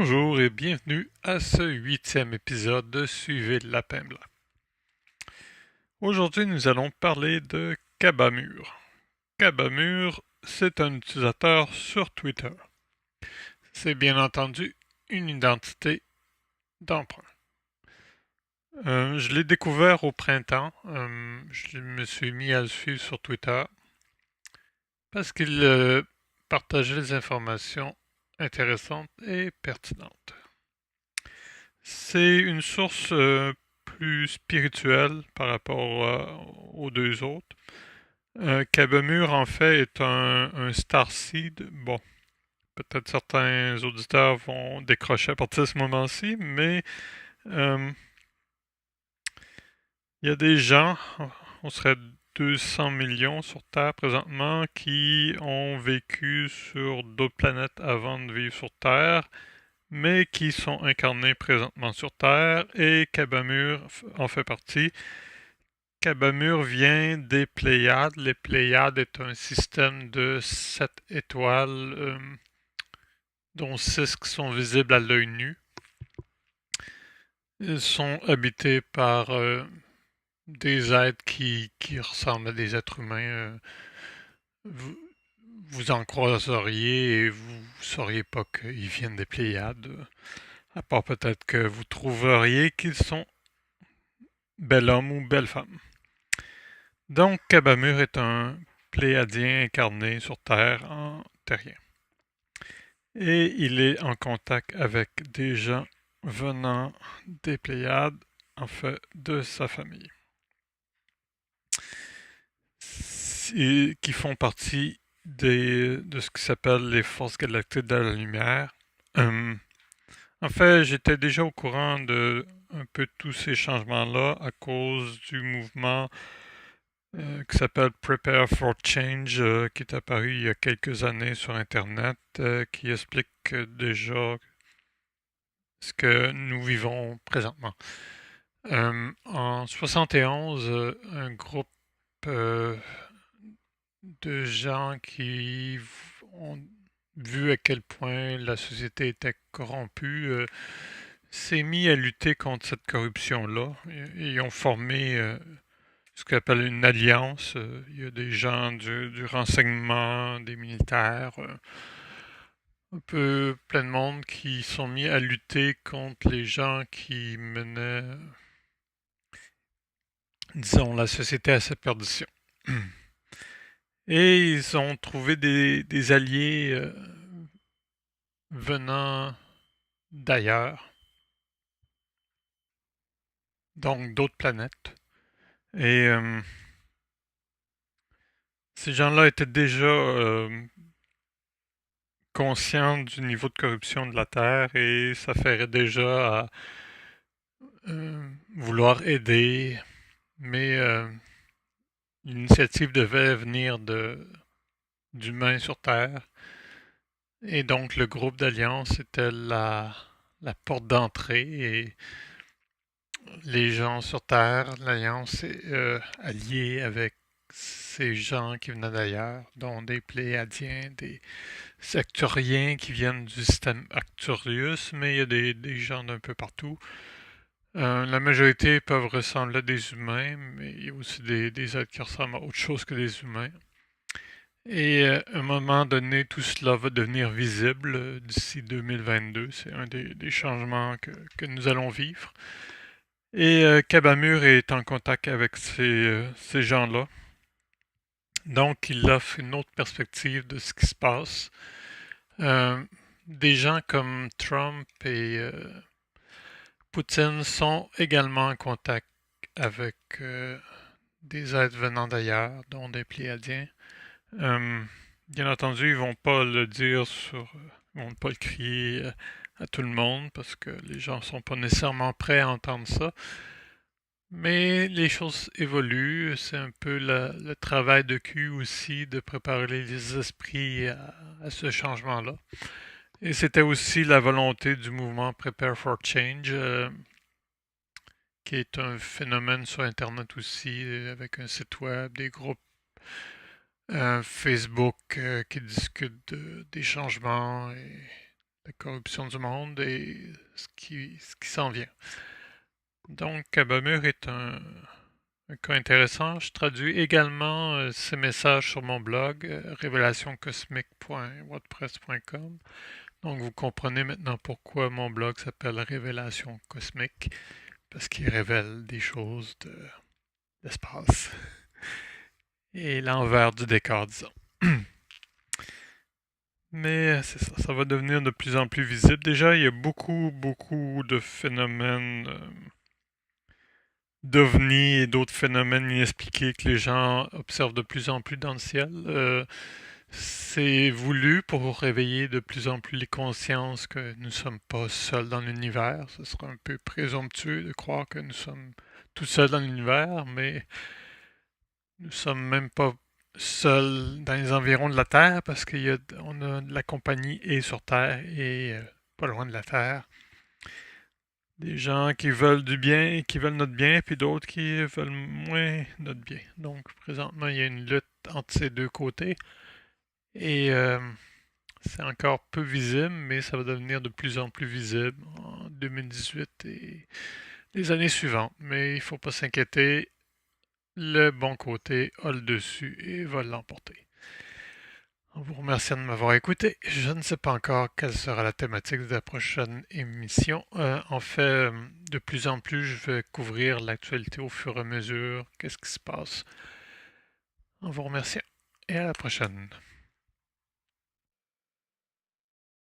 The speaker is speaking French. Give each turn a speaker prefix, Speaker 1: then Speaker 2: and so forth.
Speaker 1: Bonjour et bienvenue à ce 8e épisode de Suivez le lapin blanc. Aujourd'hui, nous allons parler de Kabamur. Kabamur, c'est un utilisateur sur Twitter. C'est bien entendu une identité d'emprunt. Je l'ai découvert au printemps. Je me suis mis à le suivre sur Twitter parce qu'il partageait des informations intéressantes et pertinentes. C'est une source plus spirituelle par rapport aux deux autres. Kabamur, en fait, est un starseed. Bon, peut-être certains auditeurs vont décrocher à partir de ce moment-ci, mais euh, il y a des gens, on serait 200 millions sur Terre présentement, qui ont vécu sur d'autres planètes avant de vivre sur Terre, mais qui sont incarnés présentement sur Terre, et Kabamur en fait partie. Kabamur vient des Pléiades. Les Pléiades est un système de 7 étoiles, dont 6 qui sont visibles à l'œil nu. Ils sont habités par des êtres qui ressemblent à des êtres humains. Vous, vous en croiseriez et vous ne sauriez pas qu'ils viennent des Pléiades. À part peut-être que vous trouveriez qu'ils sont bel homme ou belle femme. Donc, Kabamur est un Pléiadien incarné sur Terre en terrien. Et il est en contact avec des gens venant des Pléiades, en fait, de sa famille, qui font partie de ce qui s'appelle les forces galactiques de la lumière. En fait, j'étais déjà au courant de un peu tous ces changements-là à cause du mouvement qui s'appelle Prepare for Change, qui est apparu il y a quelques années sur Internet, qui explique déjà ce que nous vivons présentement. En 71, un groupe euh, de gens qui ont vu à quel point la société était corrompue s'est mis à lutter contre cette corruption-là. Ils ont formé ce qu'on appelle une alliance. Il y a des gens du renseignement, des militaires, un peu plein de monde qui sont mis à lutter contre les gens qui menaient, disons, la société à sa perdition. Et ils ont trouvé des alliés venant d'ailleurs, donc d'autres planètes. Et ces gens-là étaient déjà conscients du niveau de corruption de la Terre et ça ferait déjà à vouloir aider, mais l'initiative devait venir d'humains sur Terre. Et donc le groupe d'Alliance était la porte d'entrée et les gens sur Terre, l'Alliance est alliée avec ces gens qui venaient d'ailleurs, dont des Pléiadiens, des Sectoriens qui viennent du système Arcturus, mais il y a des gens d'un peu partout. La majorité peuvent ressembler à des humains, mais il y a aussi des êtres qui ressemblent à autre chose que des humains. Et à un moment donné, tout cela va devenir visible d'ici 2022. C'est un des changements que nous allons vivre. Et Kabamur est en contact avec ces gens-là. Donc, il offre une autre perspective de ce qui se passe. Euh, des gens comme Trump et Poutine sont également en contact avec des êtres venant d'ailleurs, dont des Pléiadiens. Euh, Bien entendu, ils vont pas le dire ils vont pas le crier à tout le monde parce que les gens sont pas nécessairement prêts à entendre ça. Mais les choses évoluent, c'est un peu le travail de cul aussi de préparer les esprits à ce changement-là. Et c'était aussi la volonté du mouvement Prepare for Change, qui est un phénomène sur Internet aussi, avec un site web, des groupes Facebook qui discutent des changements et la corruption du monde et ce qui s'en vient. Donc, Kabamur est un cas intéressant. Je traduis également ces messages sur mon blog, révélationcosmique.wordpress.com. Donc, vous comprenez maintenant pourquoi mon blog s'appelle Révélation Cosmique, parce qu'il révèle des choses d'espace et l'envers du décor, disons. Mais c'est ça, ça va devenir de plus en plus visible. Déjà, il y a beaucoup, beaucoup de phénomènes d'ovnis et d'autres phénomènes inexpliqués que les gens observent de plus en plus dans le ciel. C'est voulu pour réveiller de plus en plus les consciences que nous ne sommes pas seuls dans l'univers. Ce serait un peu présomptueux de croire que nous sommes tout seuls dans l'univers, mais nous sommes même pas seuls dans les environs de la Terre parce qu'on a de la compagnie et sur Terre et pas loin de la Terre. Des gens qui veulent du bien, qui veulent notre bien, puis d'autres qui veulent moins notre bien. Donc, présentement, il y a une lutte entre ces deux côtés. Et c'est encore peu visible, mais ça va devenir de plus en plus visible en 2018 et les années suivantes. Mais il ne faut pas s'inquiéter, le bon côté a le dessus et va l'emporter. En vous remerciant de m'avoir écouté. Je ne sais pas encore quelle sera la thématique de la prochaine émission. En fait, de plus en plus, je vais couvrir l'actualité au fur et à mesure. Qu'est-ce qui se passe? En vous remerciant et à la prochaine.